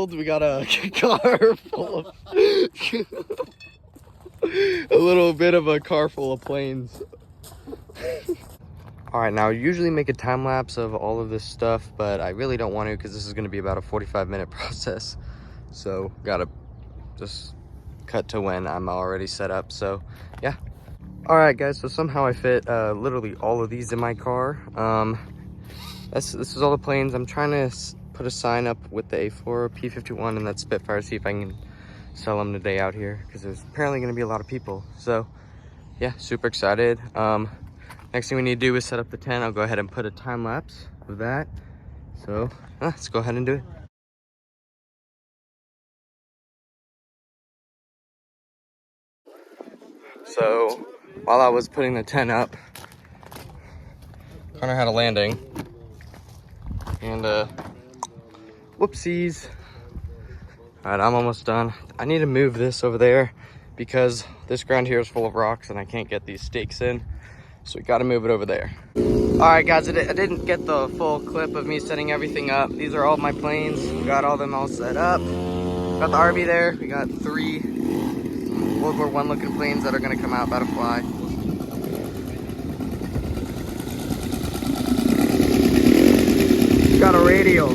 We got a car full of a little bit of a car full of planes. All right, now I usually make a time lapse of all of this stuff, but I really don't want to because this is going to be about a 45-minute process. So gotta just cut to when I'm already set up. So yeah. All right, guys. So somehow I fit literally all of these in my car. This is all the planes. I'm trying to put a sign up with the A4, P51, and that Spitfire, see if I can sell them today out here because there's apparently going to be a lot of people. So yeah, super excited. Next thing we need to do is set up the tent. I'll go ahead and put a time lapse of that. So let's go ahead and do it. So while I was putting the tent up, Connor had a landing and whoopsies. All right, I'm almost done. I need to move this over there because this ground here is full of rocks and I can't get these stakes in. So we got to move it over there. All right, guys, I didn't get the full clip of me setting everything up. These are all my planes. We got all them all set up. Got the RV there. We got 3 World War I looking planes that are going to come out, about to fly. Got a radio.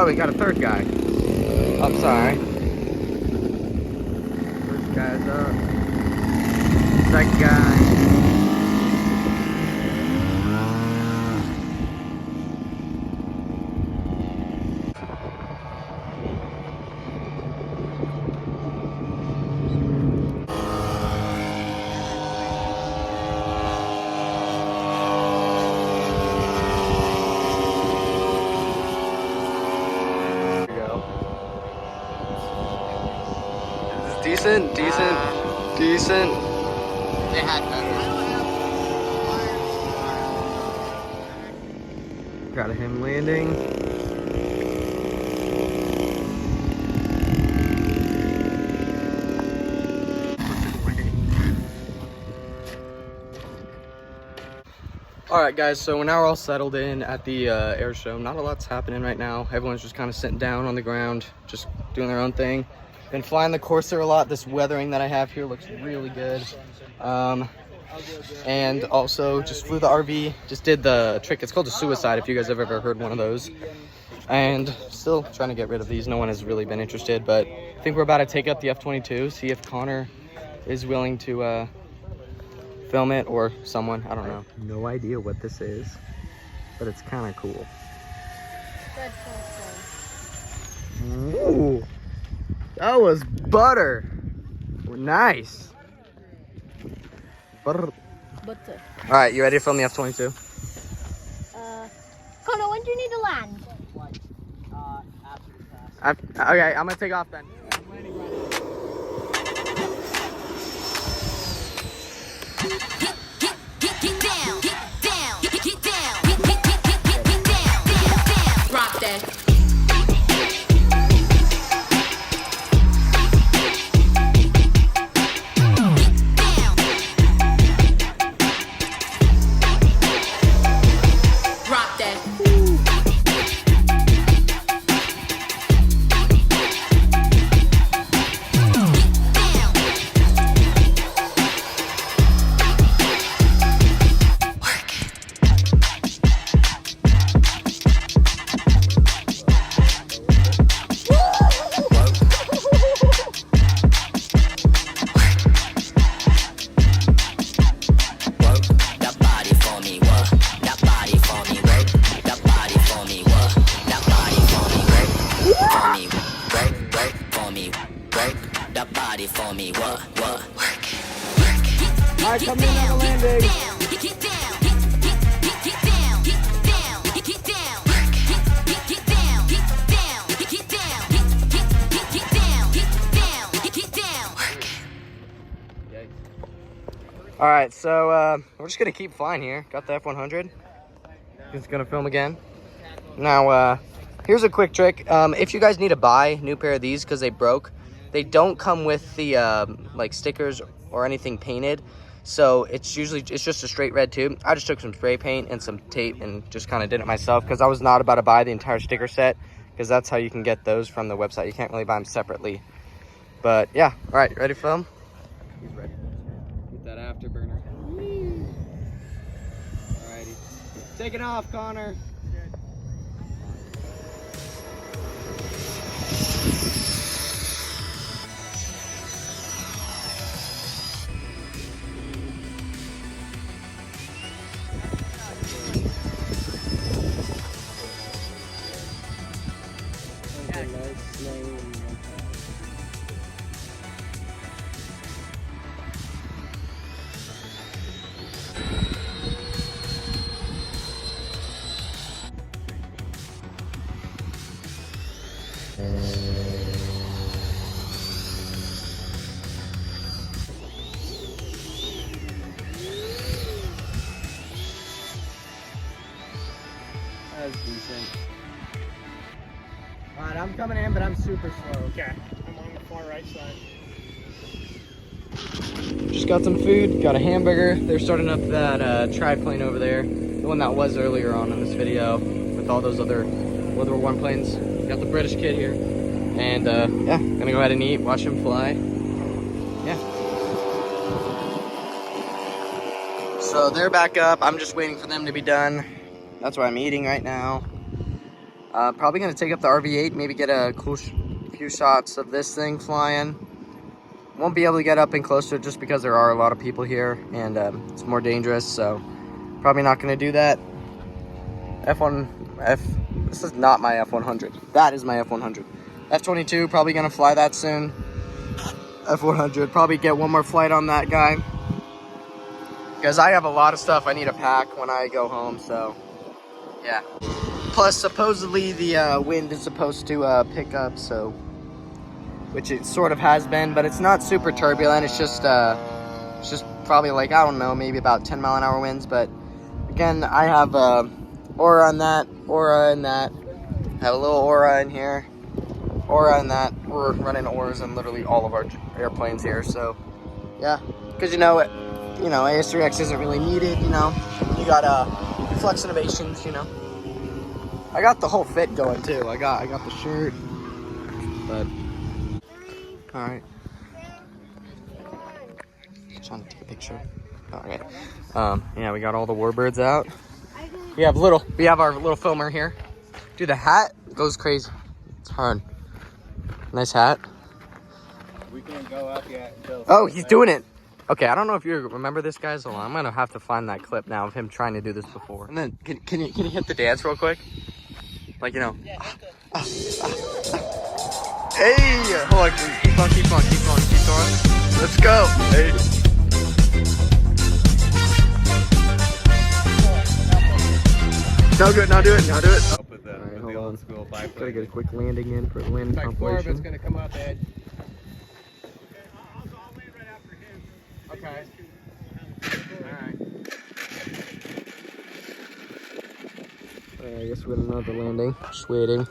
Oh, we got a 3rd guy. I'm sorry. 1st guy's up. 2nd guy. Decent. They had better. Got him landing. All right, guys, so now we're all settled in at the air show. Not a lot's happening right now. Everyone's just kind of sitting down on the ground, just doing their own thing. Been flying the Corsair a lot. This weathering that I have here looks really good. And also just flew the RV, just did the trick. It's called a suicide, if you guys have ever heard one of those. And still trying to get rid of these. No one has really been interested, but I think we're about to take up the F-22, see if Connor is willing to film it, or someone, I don't know. No idea what this is, but it's kind of cool. Ooh. That was butter. Nice. Butter. All right, you ready to film the F-22? Connor, when do you need to land? After the test. Okay, I'm gonna take off then. Get down. Drop that. All right, so we're just gonna keep flying here. Got the F100. Just gonna film again. Now, here's a quick trick. If you guys need to buy a new pair of these because they broke, they don't come with the like stickers or anything painted. So it's just a straight red tube. I just took some spray paint and some tape and just kind of did it myself because I was not about to buy the entire sticker set because that's how you can get those from the website. You can't really buy them separately. But yeah, all right, ready to film? He's ready. Get that afterburner. Alrighty. Taking off, Connor. That's decent. Alright, I'm coming in, but I'm super slow. Okay, I'm on the far right side. Just got some food, got a hamburger. They're starting up that triplane over there. The one that was earlier on in this video with all those other World War I planes. Got the British kid here. And yeah, gonna go ahead and eat, watch him fly. Yeah. So they're back up. I'm just waiting for them to be done. That's what I'm eating right now. Probably gonna take up the RV8, maybe get a cool few shots of this thing flying. Won't be able to get up and closer just because there are a lot of people here and it's more dangerous, so probably not gonna do that. This is not my F100. That is my F100. F22, probably gonna fly that soon. F100, probably get one more flight on that guy. Because I have a lot of stuff I need to pack when I go home, so yeah. Plus, supposedly the wind is supposed to pick up, so which it sort of has been, but it's not super turbulent. It's just probably like, I don't know, maybe about 10-mile-an-hour winds. But again, I have aura in that, aura in that. I have a little aura in here, aura in that. We're running auras in literally all of our airplanes here, so yeah. Because you know, AS3X isn't really needed. You know, you got flex innovations. You know, I got the whole fit going too. I got the shirt, but. All right. Trying to take a picture. All right. Yeah, we got all the warbirds out. We have our little filmer here. Dude, the hat goes crazy. It's hard. Nice hat. We can't go up yet. Oh, he's doing it. Okay, I don't know if you remember this, guys. Hold on, I'm gonna have to find that clip now of him trying to do this before. And then, can you hit the dance real quick? Like, you know. Hey, hold on, keep on. Let's go. Hey. No good, now do it. I'll put that. All right, hold on. Gotta get a quick landing in for the wind compilation. It's gonna come out the edge. I'll land right after him. Okay. Alright. I guess we're gonna another landing. Just waiting.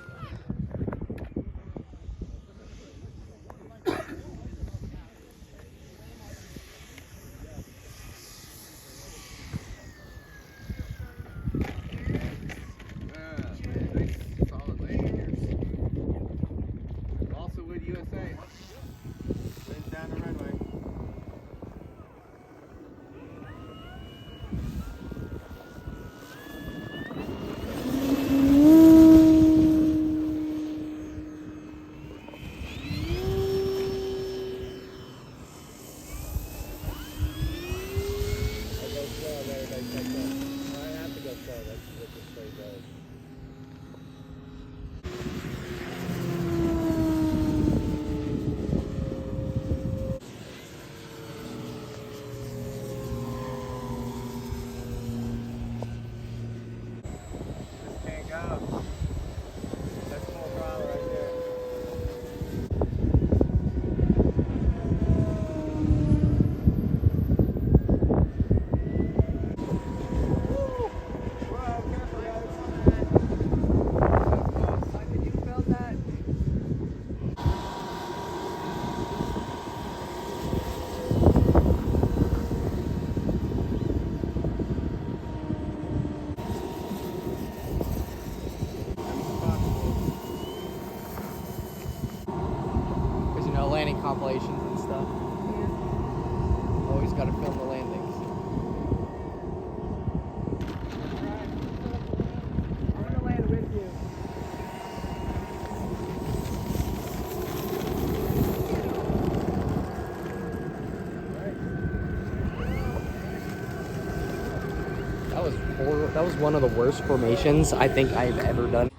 That was one of the worst formations I think I've ever done.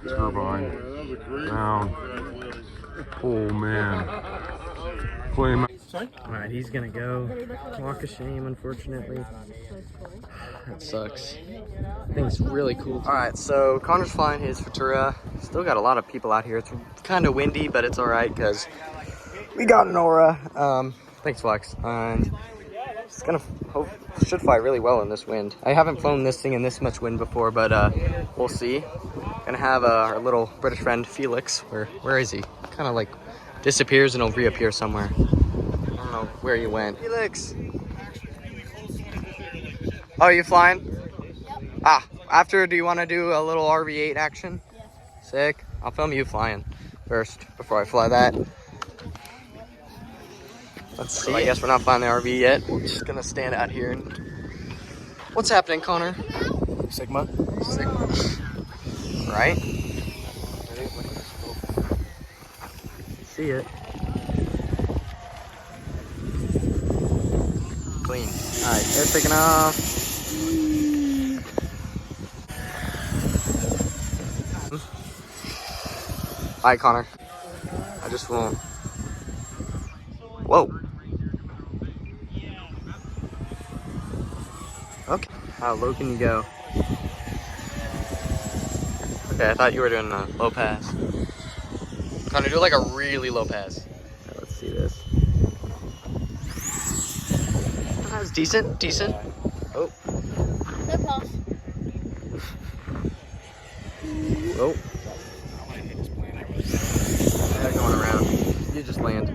Turbine down. Oh man. Flame. All right, he's gonna go. Walk of shame, unfortunately. That sucks. Thing's really cool. All right, so Connor's flying his Futura. Still got a lot of people out here. It's kind of windy, but it's all right because we got an Aura. Thanks, Flex. And it's gonna should fly really well in this wind. I haven't flown this thing in this much wind before, but we'll see. Gonna have our little British friend Felix. Where is he? Kind of like disappears and he'll reappear somewhere. I don't know where you went. Felix. Oh, you flying? Yep. Ah, after, do you want to do a little RV8 action? Yes. Sick. I'll film you flying first before I fly that. Let's see. I guess we're not flying the RV yet. We're just gonna stand out here and. What's happening, Connor? Sigma. Sigma. Right? See it. Clean. Alright, they're taking off. Alright, Connor. I just won't. Whoa. Okay. How low can you go? Okay, I thought you were doing a low pass. Connor, do like a really low pass. Okay, let's see this. That was decent, decent. Oh. No pass. Oh. They're going around. You just land.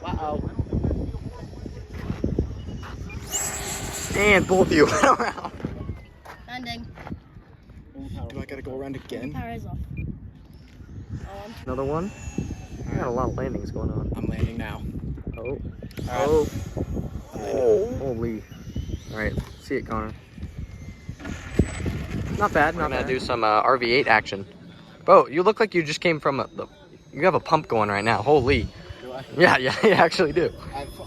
Uh-oh. And both of you went around. Landing. Do I gotta go around again? Power is off. Another one? We got a lot of landings going on. I'm landing now. Oh. Oh. Oh. Holy. Alright, see it, Connor. Not bad, not bad. We're gonna do some RV8 action. Bro, you look like you just came from you have a pump going right now. Holy. Do I? Yeah, you actually do.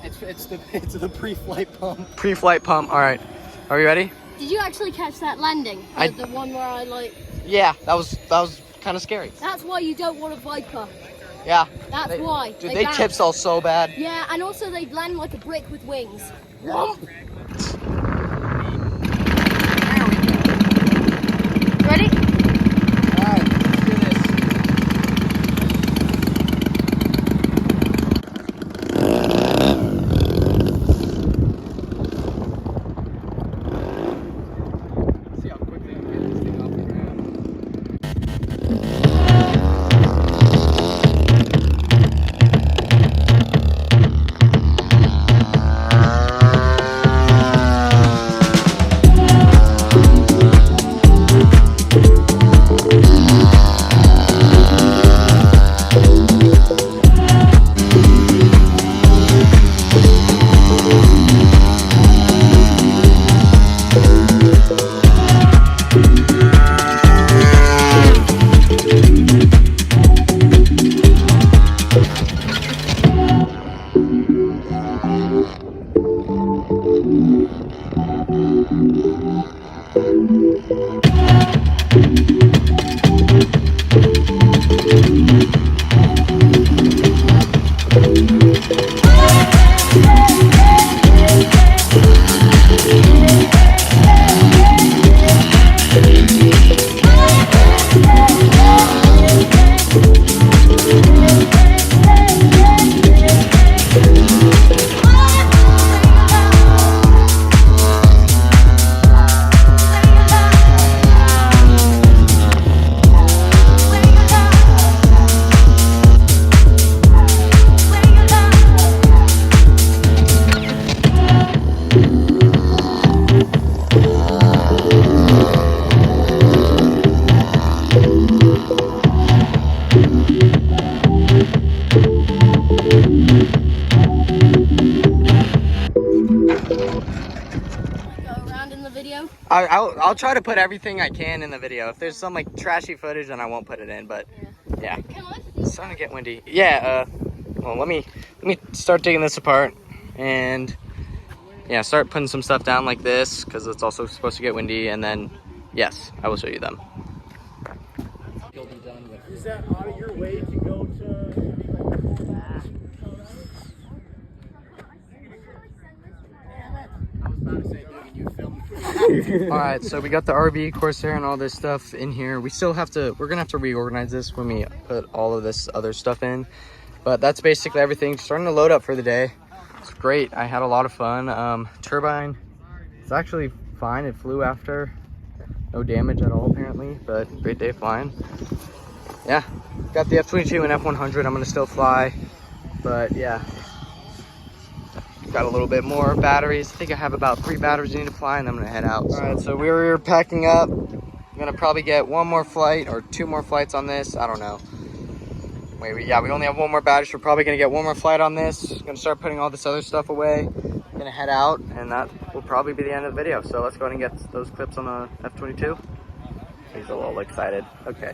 It's the pre-flight pump. Pre-flight pump. Alright. Are you ready? Did you actually catch that landing? The one where I like... Yeah, that was kind of scary. That's why you don't want a Viper. Yeah. That's why. Dude, they tip sail so bad. Yeah, and also they land like a brick with wings. Yeah. Ready? Alright, let's do this. See how quickly I get this thing off the ground. I'll try to put everything I can in the video. If there's some like trashy footage, then I won't put it in. But yeah, it's starting to get windy. Yeah. Well, let me start digging this apart, and yeah, start putting some stuff down like this because it's also supposed to get windy, and then yes, I will show you them. Is that out of your way to go to? I was about to say, dude, you filmed. All right, so we got the RV, Corsair, and all this stuff in here. We're gonna have to reorganize this when we put all of this other stuff in. But that's basically everything. Starting to load up for the day. It's great. I had a lot of fun. Turbine, it's actually fine. It flew after. No damage at all apparently, but great day flying. Yeah, got the F-22 and F-100. I'm gonna still fly, but yeah. Got a little bit more batteries. I think I have about 3 batteries I need to fly, and I'm gonna head out. All right, so we're packing up. I'm gonna probably get 1 more flight or 2 more flights on this. I don't know. Wait, yeah, we only have 1 more battery, so we're probably gonna get 1 more flight on this. Gonna start putting all this other stuff away. Gonna head out, and that will probably be the end of the video. So let's go ahead and get those clips on the F-22. He's a little excited. Okay.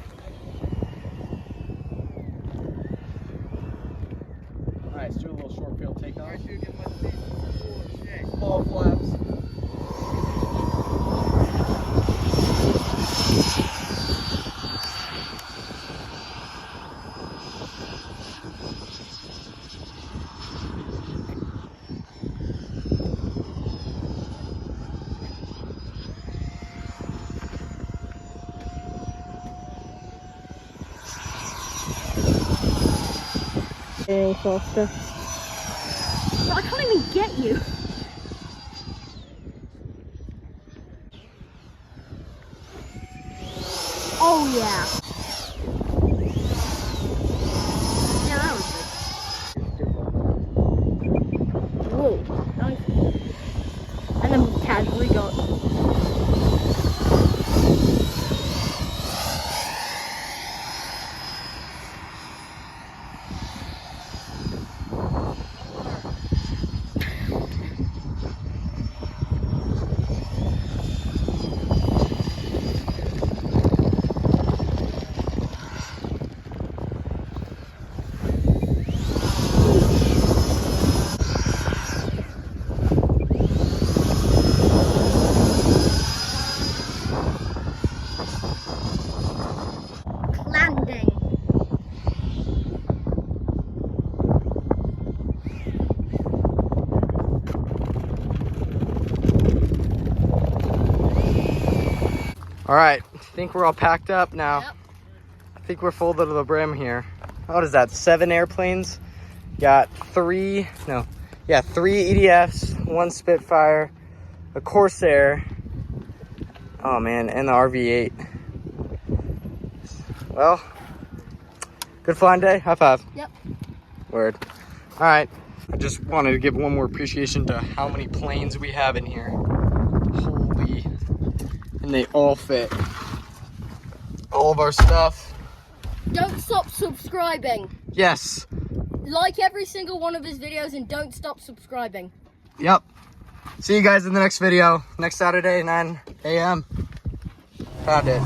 All right, let's do a little short field takeoff. All flaps. Very faster. But I can't even get you. Oh yeah. Yeah, that was good. Whoa, nice. And then casually got. Landing. All right, I think we're all packed up now. Yep. I think we're full to the brim here. What is that, 7 airplanes? Got 3 EDFs, 1 Spitfire, a Corsair. Oh man, and the RV-8. Well, good flying day. High five. Yep. Word. All right. I just wanted to give 1 more appreciation to how many planes we have in here. Holy. And they all fit. All of our stuff. Don't stop subscribing. Yes. Like every single one of his videos and don't stop subscribing. Yep. See you guys in the next video. Next Saturday, 9 a.m. Found it.